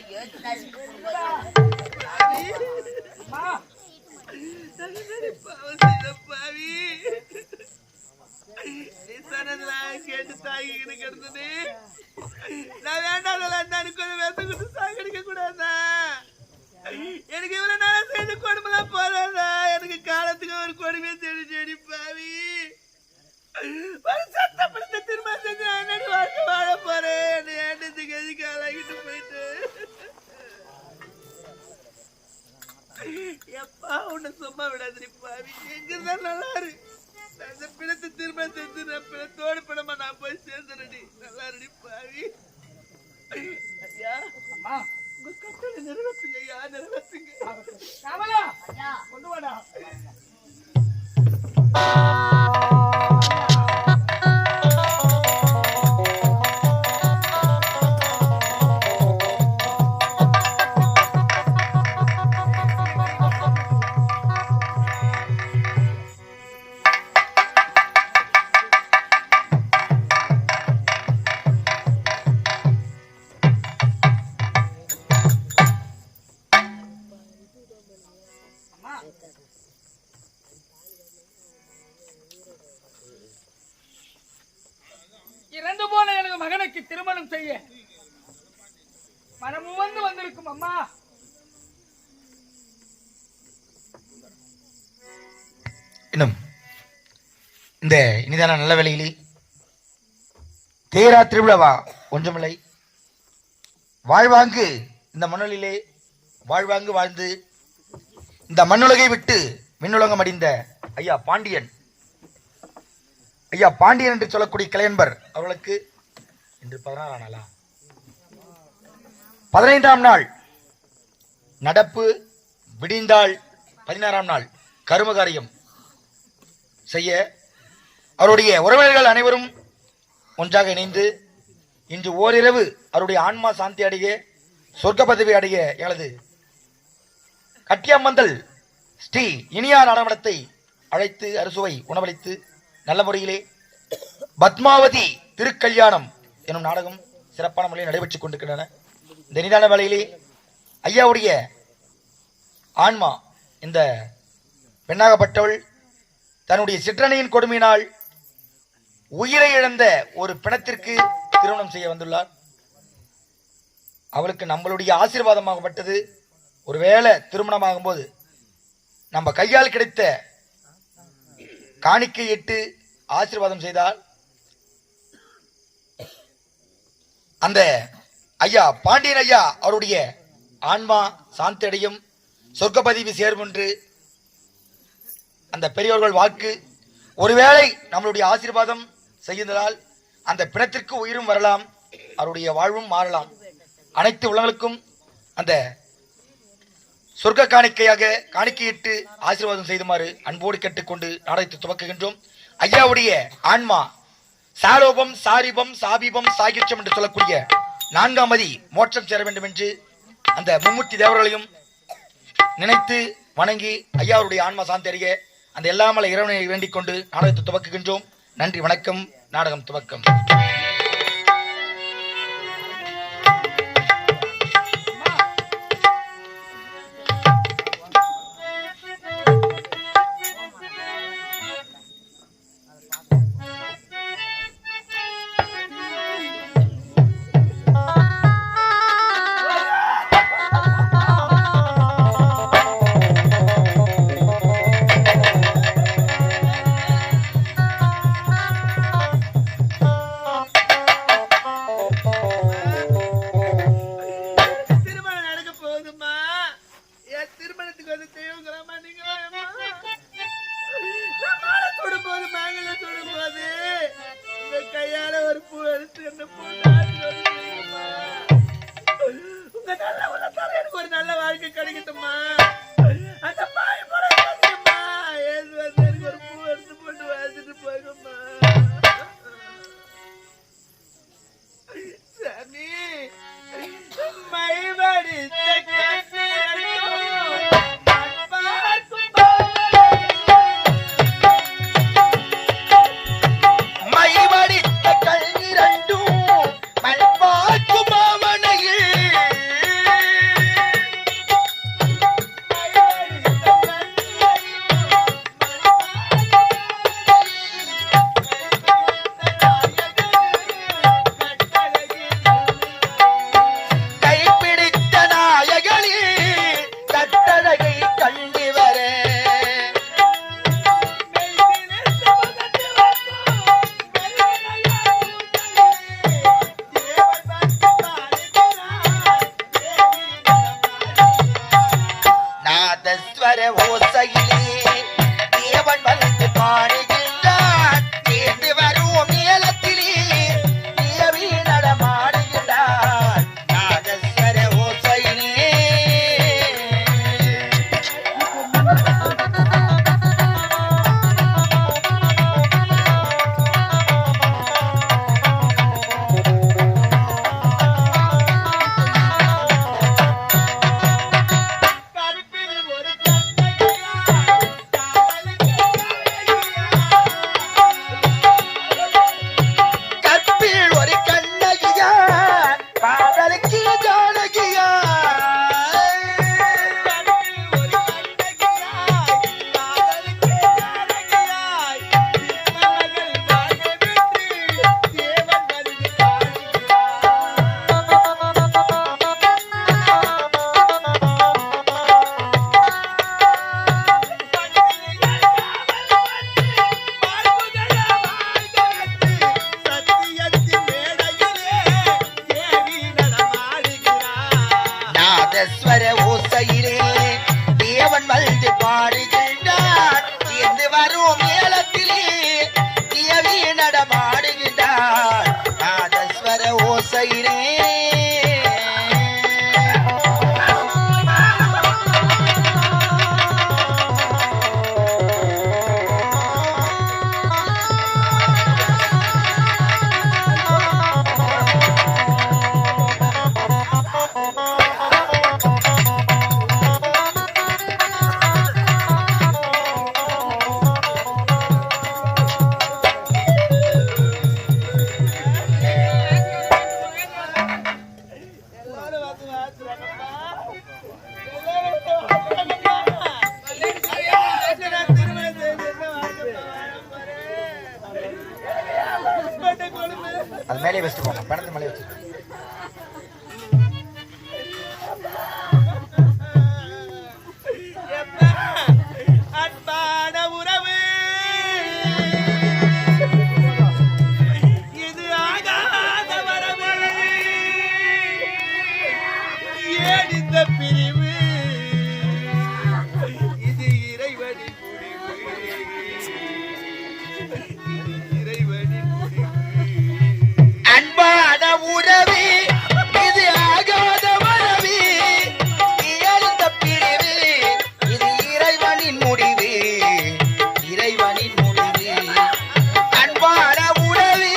கேட்டு தாங்கிட்டு கிடந்தது நான் வேண்டாம் கொஞ்சம் வேத்த கொடுத்து சாகடிக்க கூடாதா எனக்கு இவ்வளவு நேரம் செய்த கொடுமைலாம் போதாதா எனக்கு காலத்துக்கு ஒரு கொடுமையை தேடி தேடி பாவி சத்தப்படுத்த திரும்ப செஞ்சு நான் என்னடி வாழ்க்கை வாழ போறேன் ஏண்டத்துக்கு எதுக்கு ஆளாகிட்டு போயிட்டு எப்பா உன்னை சும்மா விடாது பாவி எங்கதான் நல்லா இரு அந்த பிணத்தை திரும்ப செஞ்சு நான் பிணத்தோடு பிணமா நான் போய் சேர்ந்துறடி நல்லா இருடி பாவி ஐயா உங்க கட்டளை நிறைவேற்றுங்க ஐயா நிறைவேற்றுங்க கொண்டு வாடா இறந்து போன எனது மகனுக்கு திருமணம் செய்ய மனமும் வந்திருக்கும் அம்மா. இன்னும் இந்த இனிதான நல்ல வேளையிலே தேரா திருவிழாவா ஒன்றுமில்லை, வாழ்வாங்கு இந்த மண்ணுலிலே வாழ்வாங்கு வாழ்ந்து இந்த மண்ணுலகை விட்டு விண்ணுலகம் அடைந்த ஐயா பாண்டியன் என்று சொல்லக்கூடிய கலையன்பர் அவர்களுக்கு இன்று 16ஆம் நாளா 15ஆம் நாள் நடப்பு விடிந்தால் 16ஆம் நாள் கருமகாரியம் செய்ய அவருடைய உறவினர்கள் அனைவரும் ஒன்றாக இணைந்து இன்று ஓரிரவு அவருடைய ஆன்மா சாந்தி அடைய சொர்க்க பதவி அடைய எங்களது கட்டியம்மந்தல் ஸ்ரீ இனியா நாடகத்தை அழைத்து அறுசுவை உணவளித்து நல்ல முறையிலே பத்மாவதி திருக்கல்யாணம் எனும் நாடகம் சிறப்பான முறையில் நடைபெற்றுக் கொண்டிருக்கின்றன. இந்த நிதான வேளையிலே ஐயாவுடைய ஆன்மா இந்த பெண்ணாகப்பட்டவள் தன்னுடைய சிற்றனையின் கொடுமையினால் உயிரை இழந்த ஒரு பிணத்திற்கு திருமணம் செய்ய வந்துள்ளார். அவளுக்கு நம்மளுடைய ஆசீர்வாதமாகப்பட்டது. ஒருவேளை திருமணமாகும் போது நம்ம கையால் கிடைத்த காணிக்கை இட்டு ஆசீர்வாதம் செய்தால் அந்த ஐயா பாண்டியன் ஐயா அவருடைய ஆன்மா சாந்தி அடையும், சொர்க்க பதிவு சேரும் என்று அந்த பெரியவர்கள் வாக்கு. ஒருவேளை நம்மளுடைய ஆசீர்வாதம் செய்தால் அந்த பிணத்திற்கு உயிரும் வரலாம், அவருடைய வாழ்வும் மாறலாம். அனைத்து உள்ளங்களுக்கும் அந்த சொர்க்க காணிக்கையாக காணிக்கையிட்டு ஆசீர்வாதம் செய்துமாறு அன்போடு கேட்டுக்கொண்டு நாடகத்தை துவக்குகின்றோம். ஐயாவுடைய ஆன்மா சாரோபம் சாரிபம் சாபிபம் சாகிச்சம் என்று சொல்லக்கூடிய 4ஆம் மதி மோட்சம் சேர வேண்டும் என்று அந்த மும்மூர்த்தி தேவர்களையும் நினைத்து வணங்கி ஐயாவுடைய ஆன்மா சாந்தி அடைய அந்த எல்லாமல இறைவனை வேண்டிக் கொண்டு நாடகத்தை துவக்குகின்றோம். நன்றி, வணக்கம். நாடகம் துவக்கம். வச்சுட்டு போங்க, பணத்து மேலே வச்சு. அன்பான உறவு இது ஆகாத வரவு, ஏன் இந்த பிரிவு, இது இறைவனின் முடிவு, இது இறைவனின் முடிவு. அன்பான உறவு இது ஆகாத வரவு, ஏன் இந்த பிரிவு, இது இறைவனின் முடிவு, இறைவனின் முடிவு. அன்பான உறவு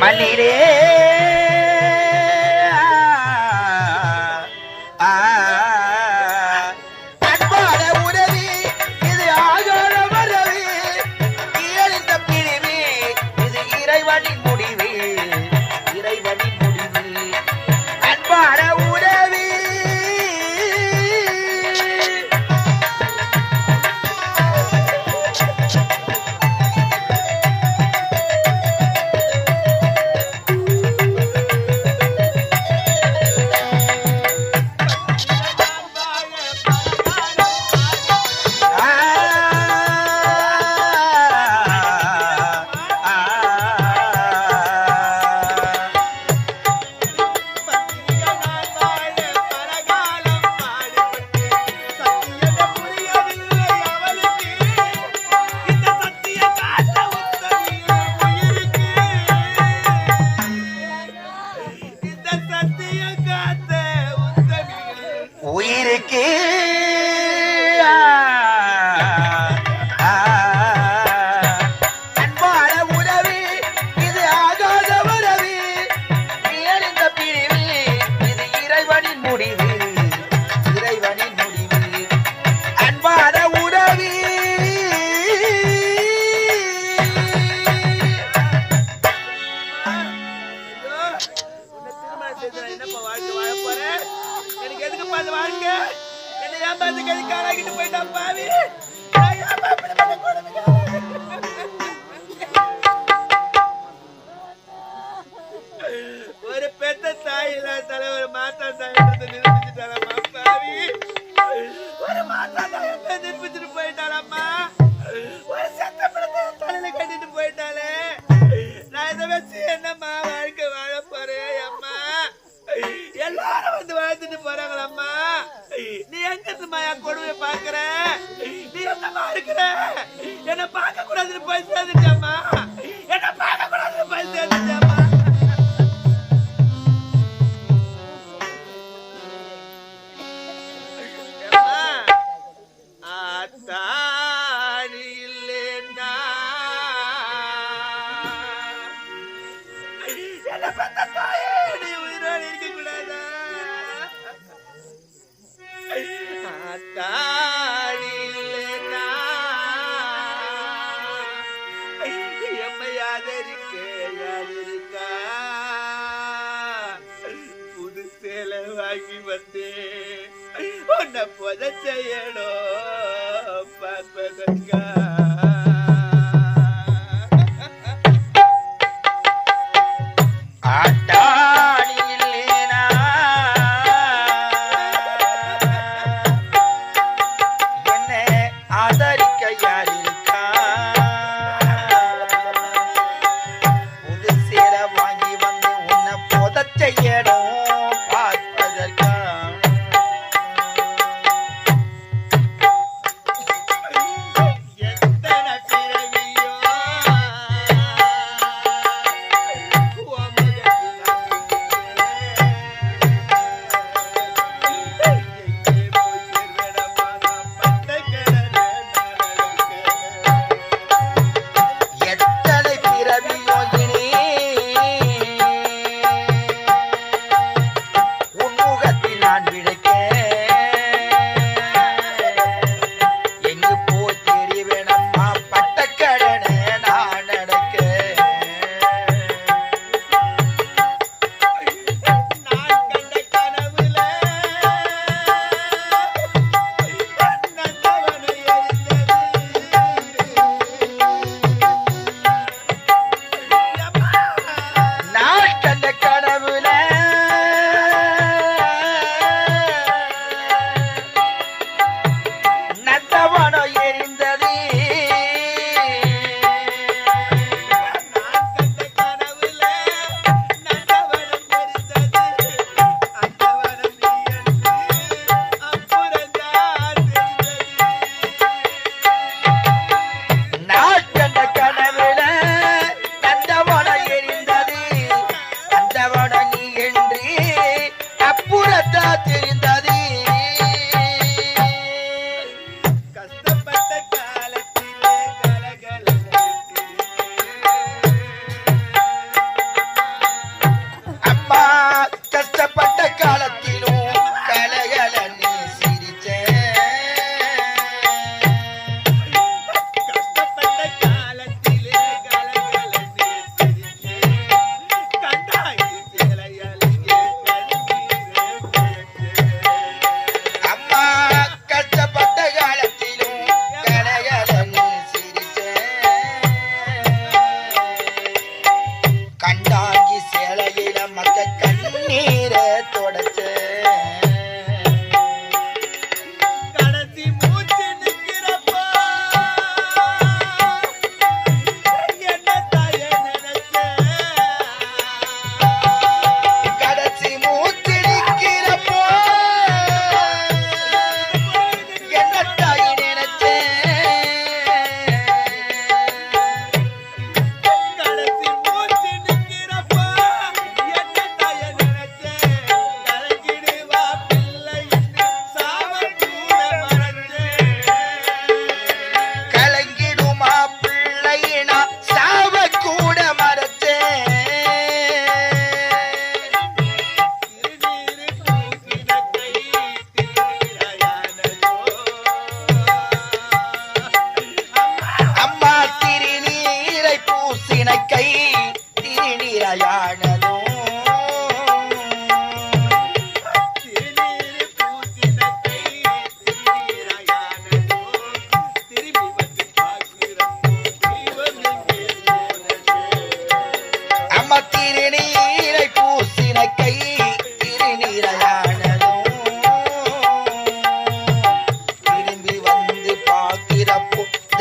மண்ணிலே அன்பான உறவு இது ஆகாத வரவு, ஏன் இந்த பிரிவு, இது இறைவனின் முடிவு, இறைவனின் முடிவு. அன்பான உறவு உயிருக்கு அன்பான உறவு இது ஆகாத வரவு, ஏன் இந்த பிரிவு, இது இறைவனின் முடிவு, இறைவனின் முடிவு. அன்பான உறவு என்னப்பா வாழ்க்கை வாழ போறேன், எனக்கு எதுக்குப்பா அந்த வாழ்க்கை, என்னை ஏமாத்துக்கு எதுக்கு ஆளாகிட்டு போயிட்டான் பாவி. நான் ஏன்பா இப்படிப்பட்ட கொடுமைக்கு ஒரு பெத்த தாய் இல்லாத ஒரு மாத்தா தாய் நிரூபிச்சுட்டாளம்மா பாவி. ஒரு மாத்தா தாய் நிரூபிச்சுட்டு போயிட்டாளம்மா, ஒரு செத்த படத்தை தலையில கட்டிட்டு போயிட்டாளே. நான் இதை வச்சு என்னம்மா வாழ்க்கை வாழ போறேன் அம்மா. எல்லாரும் வந்து வாழ்த்துட்டு போறாங்களம்மா, நீ எங்க இருந்துமா என் கொடுமையை பாக்குற, நீ என்னமா இருக்கிற, என்ன பார்க்க கூடாதுன்னு போய் சேர்ந்துட்டேம்மா, என்ன பார்க்க கூடாதுன்னு போய் சேர்ந்துட்டேம்மா. ஆத்தாடி இல்லேன்னா என்ன பெத்த தாயே, நீ உயிரோடு இருக்க கூடாதா? ஆத்தாடி இல்லேன்னா எம்மை யாதரிக்க யாரு இருக்கா? புது சேலை வாங்கி வந்தேன் உன்னை புதைச்சேயணும் பார்ப்பதற்கா. ஆட்டாடி இல்லேனா என்ன ஆதரிக்க யார் இருக்கா? புது சேலை வாங்கி வந்து உன்னை புதைச்ச இடம் பார்ப்பதற்கா.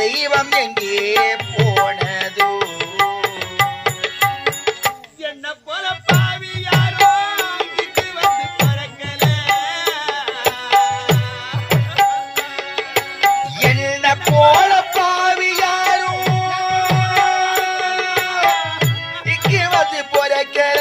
தெய்வம் எங்கே போனதோ என்ன போல பாவி யாரோ இங்கு வந்து பிறக்கல என்ன போல பாவி யாரோ இங்கு வந்து பிறக்கல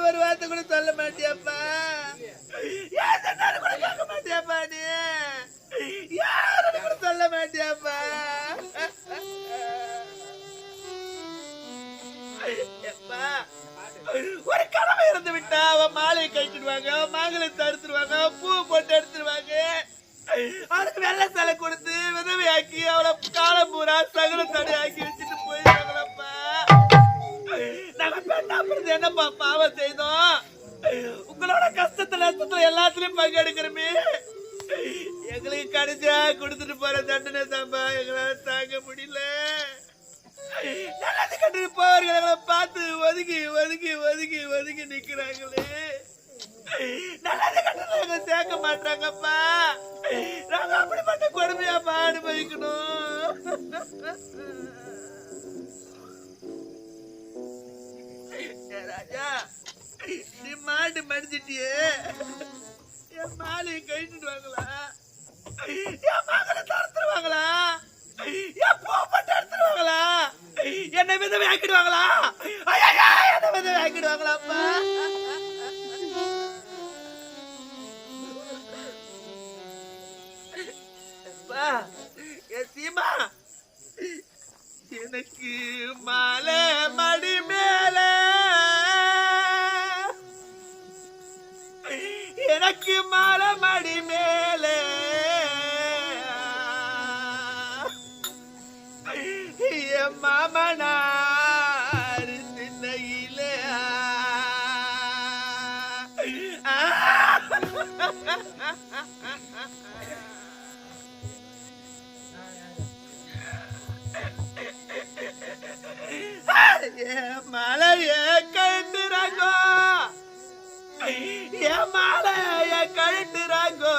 ஒரு வார்த்தை கூட சொல்ல மாட்டியாப்பா கூட கேட்க மாட்டியாப்பா நீ யாரும் கூட சொல்ல மாட்டியாப்பா ஒரு கடமை இறந்து விட்டா அவன் மாலையை கட்டிடுவாங்க மாங்கலை தடுத்துருவாங்க பூ போட்டு எடுத்துருவாங்க அவனுக்கு வெள்ளை சிலை கொடுத்து விதவையாக்கி அவளை காலம் பூரா சகல தடை ஆக்கி வச்சுட்டு போயிடுவாங்களப்பா நாங்க பெண்ணா பிறந்து என்னப்பா பாவம் செய்தோம் உங்களோட கஷ்டத்துல நஷ்டத்துல எல்லாத்துலயும் பங்கெடுக்கிறோமே எங்களுக்கு கடைசியா கொடுத்துட்டு போற தண்டனை தான்பா எங்களால தாங்க முடியல நல்லது கட்டு போவர்களை பார்த்து ஒதுக்கி ஒதுக்கி ஒதுக்கி ஒதுக்கி நிக்கிறாங்களே நல்லது கட்டு சேர்க்க மாட்டாங்கப்பா நாங்க அப்படிப்பட்ட கொடுமையாப்பா அனுபவிக்கணும் ராஜா நீ மாட்டு மடிச்சிட்டியே என் மாலையை கழிச்சுட்டு வாங்களா என் மகளை தடுத்துருவாங்களா என் பூ போட்டு எடுத்துருவாங்களா என்ன விதவை ஆக்கிடுவாங்களா என்ன விதவை ஆக்கிடுவாங்களாப்பா சீமா எனக்கு மாலை மடி மேல எனக்கு மாலை மடி மேல என் மாமனார் சின்னையில மலைய கழுத்துறாங்கோ என் மலைய கழுத்துறாங்கோ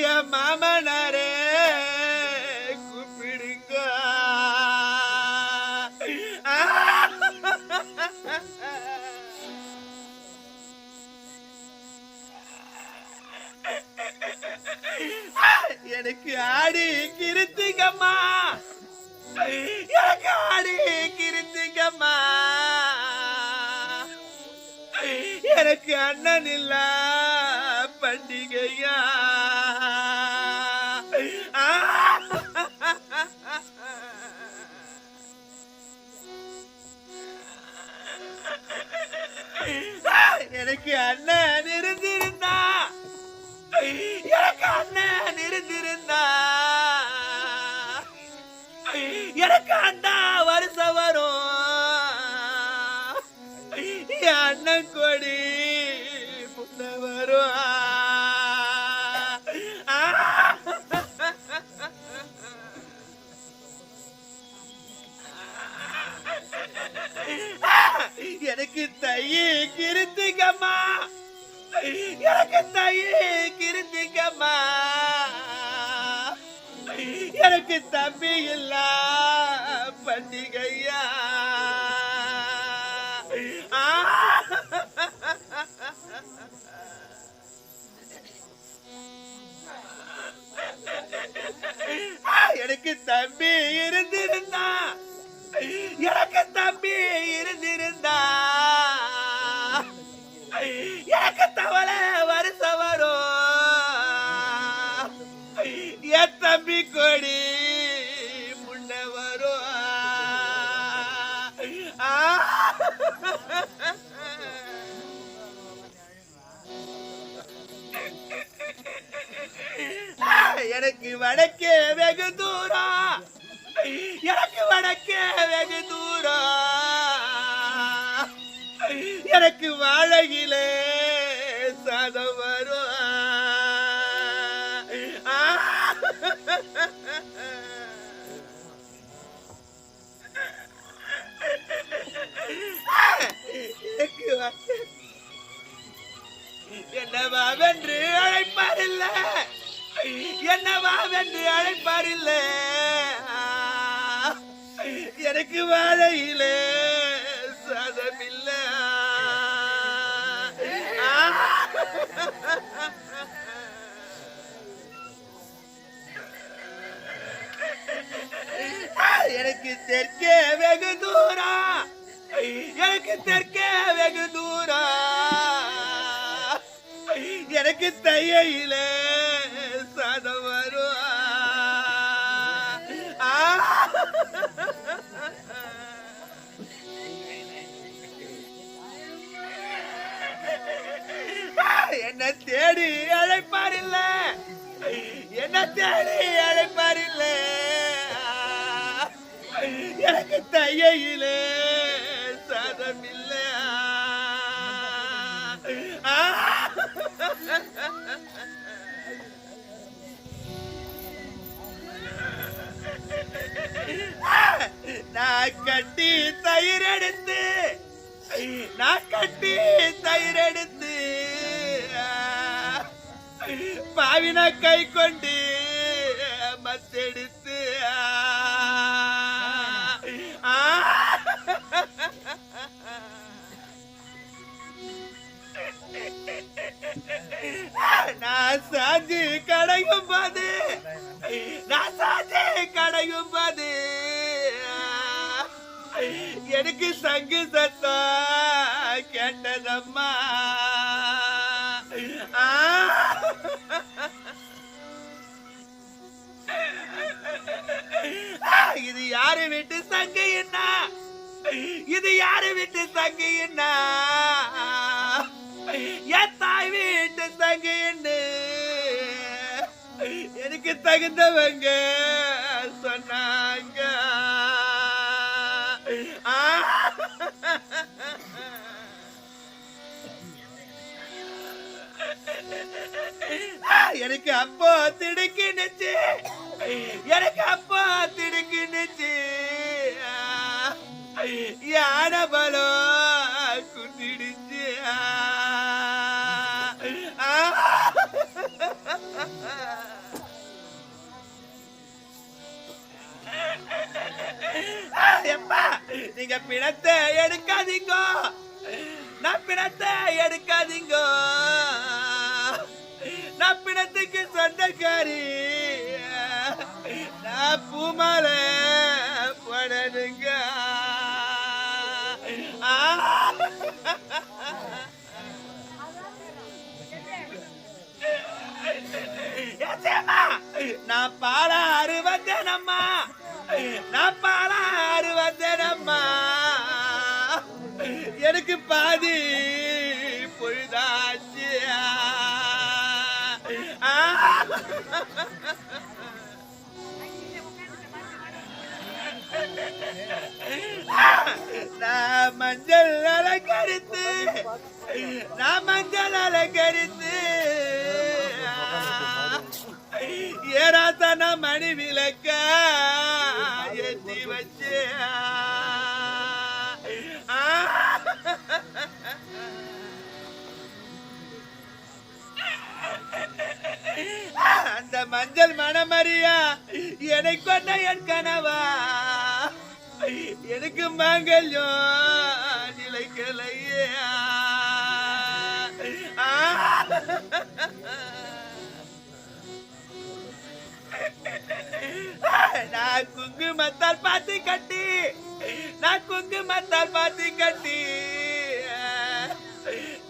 என் மாமனாரே கூப்பிடுங்க எனக்கு ஆடி கிருத்திகம்மா எனக்கு ஆடி கிருத்திகம்மா எனக்கு அண்ணன் இல்ல பண்டிகையா எனக்கு அண்ணன் இருந்திருந்தா எனக்கு அண்ணன் இருந்திருந்தா எனக்கு அண்ணா வருஷம் வரும் அண்ணன் கொடி முன்ன வரும் எனக்கு தையே கிருத்திகம்மா எனக்கு தையே கிருத்திகம்மா எனக்கு தம்பி இல்ல பண்டிகையா எனக்கு தம்பி இருந்திருந்தா எனக்கு தம்பி இருந்திருந்தா எனக்கு தவளை வருஷம் வரும் என் தம்பி கொடி முன்ன வரும் எனக்கு வடக்கே வெகு தூரம் எனக்கு வடக்கே வெகு தூரம் எனக்கு வாழகிலே சாதம் வரும் என்னவாவென்று அழைப்பாரில்ல என்னவாவென்று அழைப்பாரில்ல எனக்கு வாழையிலே சாதம் இல்ல எனக்கு தெற்கே வெகு தூரம் எனக்கு தெற்கே வெகு தூரம் எனக்கு தையிலே சாதம் வரும் என்ன தேடி அழைப்பாரில்ல என்ன தேடி அழைப்பாரில்ல எனக்கு தையிலே சாதம் இல்ல நான் கட்டி தயிர் எடுத்து நான் கட்டி தயிர் எடுத்து பாவின கை கொண்டு மத்தெடுத்து நான் சாஞ்சி கடையும் போது நான் சாஞ்சி கடையும் போது எனக்கு சங்கு சத்தம் கேட்டதம்மா இது யாரு வீட்டு சங்கு என்ன இது யாரு வீட்டு சங்கு என்ன என் தாய் வீட்டு சங்கு என்ன எனக்கு தகுந்தவங்க சொன்னாங்க எனக்கு அப்போ திடுக்கினுச்சு எனக்கு அப்போ திடுக்கினுச்சு யானை பலம் குத்திடுச்சு நீங்க பிணத்தை எடுக்காதீங்க நான் பிணத்தை எடுக்காதீங்க நான் பிணத்துக்கு சொந்தக்காரி நான் பூமால போடணுங்க நான் பாலாறு வந்தேனம்மா, நான் பாலாறு வந்தேனம்மா, எனக்கு பாதி பொழுதாச்சு. நான் மஞ்சள் அலங்கரித்து, நான் மஞ்சள் அலங்கரித்து ஏராத்தன மணி விளக்க ஏற்றி வச்சு அந்த மஞ்சள் மணமறியா என்னை கொண்ட என் கனவா, எனக்கு மங்கல்யம் நிலைக்கலையே. நான் குங்குமத்தால் பாத்தி கட்டி, நான் குங்குமத்தால் பாத்தி கட்டி,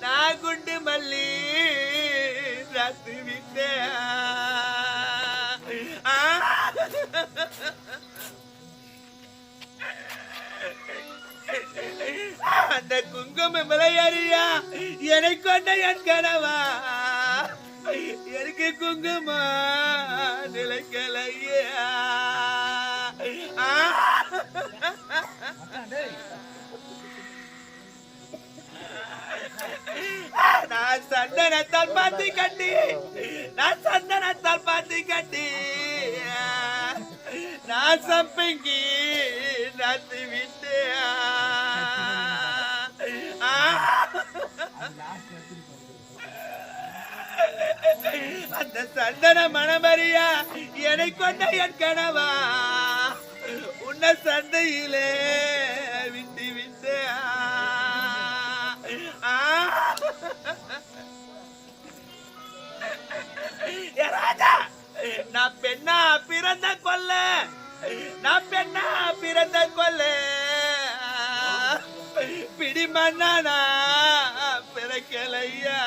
நான் குண்டு மல்லி ராத்து விட்டேன். அந்த குங்கும மலையறியா என்னை கொண்ட என் கனவா, எனக்கு குங்குமா நிலைக்கலையே. நான் சந்தனத்தால் பாத்தி கட்டி, நான் சந்தனத்தால் பாத்தி கட்டி, நான் சம்பங்கி நாத்து விட்டு அந்த சந்தன மணமறியா என்னை கொண்ட என் கனவா, உன்னை சந்தையிலே விட்டு விட்டு ராஜா. நான் பெண்ணா பிறந்த கொல்ல, நான் பெண்ணா பிறந்த கொல்ல, பிடி மண்ணா பிறக்கலையா.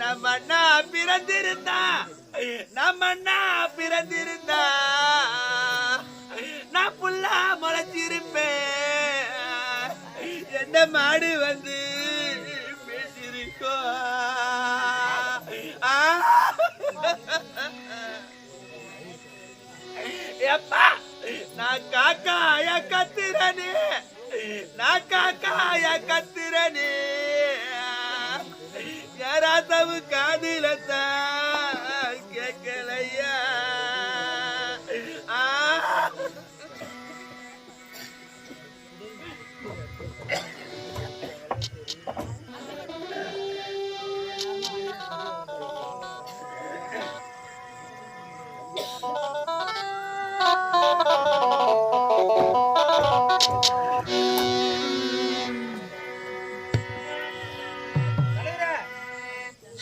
நம்ம அண்ணா பிறந்திருந்தா, நம்ம அண்ணா பிறந்திருந்தா நான் புல்லா முளைச்சிருப்பேன். என்ன மாடு வந்து பேசிருக்கோ. எப்பா நான் காக்காய கத்துறனே, நான் காக்காய கத்துறனே, யாராவது காதிலத்தான் கேட்கலையா.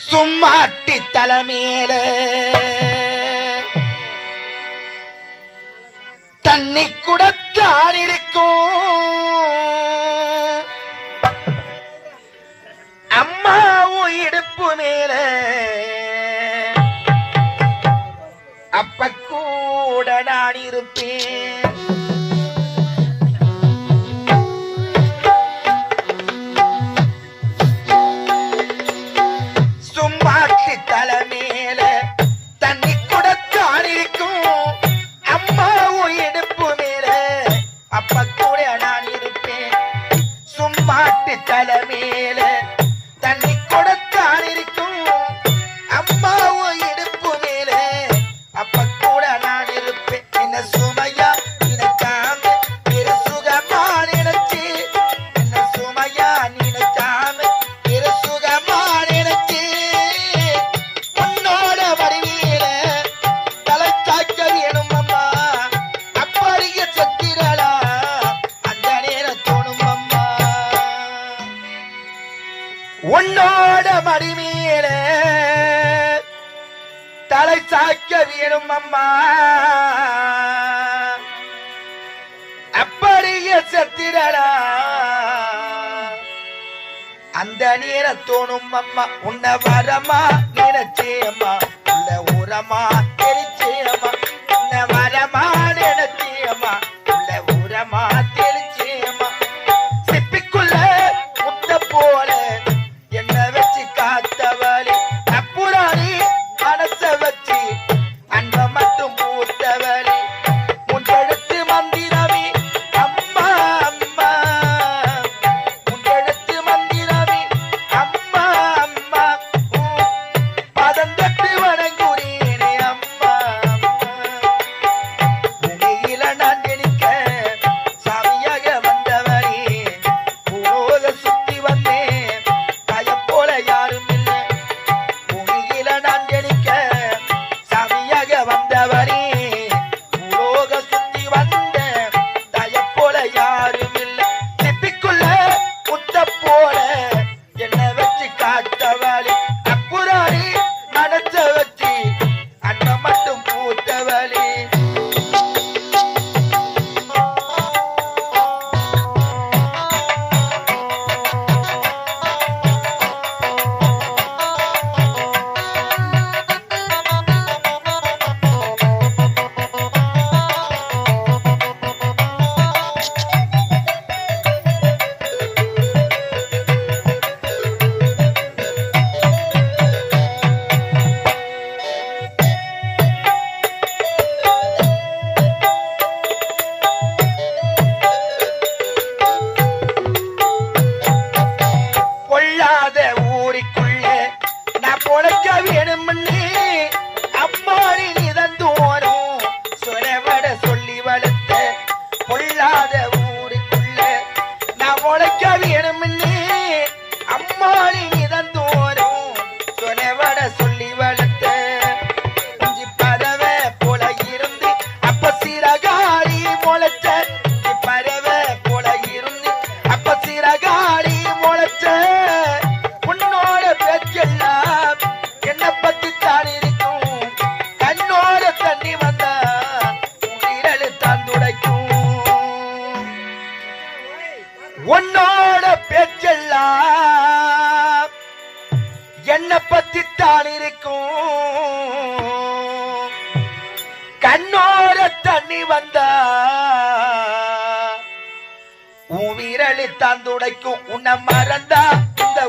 சும்மாட்டி தலைமையில தண்ணி குடத்தான் இருக்கும், அம்மாவும் இடுப்பு மேல அப்ப கூட நான் இருப்பேன். தலைமையில தண்ணி குடத்தான் இருக்கும், அம்மாவும் இடுப்பு மேல அப்ப கூட நான் இருப்பேன். சும்மாட்டு தலைமையில தண்ணி குடத்தான் இருக்கும், அம்மாவும் இடுப்பு மேல அப்ப கூட நான் இருப்பேன். என்ன சுமையா நினைக்காம பிற சுகமா நினைச்சு, என்ன சுமையா நினைக்காம பிற சுகமா நினைச்சு சாக்க வேணும் அம்மா அப்படியே செத்திரடா அந்த நேரத்தோணும் அம்மா உன்னை வரமா நினைச்சேம்மா உள்ள ஊரமா தெரிச்சேம்மா உன்னை வரமா நினைச்சேம்மா உள்ள ஊரமா தெரிச்சேம்மா சிப்பிக்குள்ள முத்த போல என்ன வச்சு காத்தவளி அப்புறாணி மனச வச்சு அன்ப மட்டும் பூத்தவளி முன்னெடுத்து மந்திரவி அம்மா அம்மா முன்னெடுத்து மந்திரவி அம்மா அம்மா பதந்தட்டு வணங்குறீனே அம்மா பூமியில நான் நினைக்க சாமியாக வந்தவரே பூலோக சுத்தி வந்தேன் தாய போல யாரும் இல்லை பூமியில நான் நினைக்க சாமியாக வந்தவரே பூலோக சுத்தி வந்த தாய போல யாரும் இல்லை சிப்பிக்குள்ள முத்த போல என்ன வச்சு காத்தவளி அப்புறாணி மனச வச்சு அண்ண மட்டும் பூத்தவளி பொல்லாத ஊருக்குள்ள நான் பொழைக்க வேணும்னு அம்மாடி நிதந்தோறும் சொரவட சொல்லி வளர்த்த பொல்லாத ஊருக்குள்ள நான் பொழைக்க வேணும்னு அம்மாடி நிதந்தோறும் சொரவட சொல்லி வளர்த்த குஞ்சு பறவை போல இருந்து அப்ப சிறகாடி முளைச்ச குஞ்சு பறவை போல இருந்து அப்ப சிறகாடி முளைச்ச உன்னோட பேச்செல்லாம் என்ன பத்தி தான் இருக்கும் கண்ணோட தண்ணி வந்தா உயிரழு தான் துடைக்கும் உன்னோட பேச்செல்லாம் என்ன பத்தி தான் இருக்கும் கண்ணோட தண்ணி வந்தா உன் விரலி தான் துடைக்கும் உன்னை மறந்தா இந்த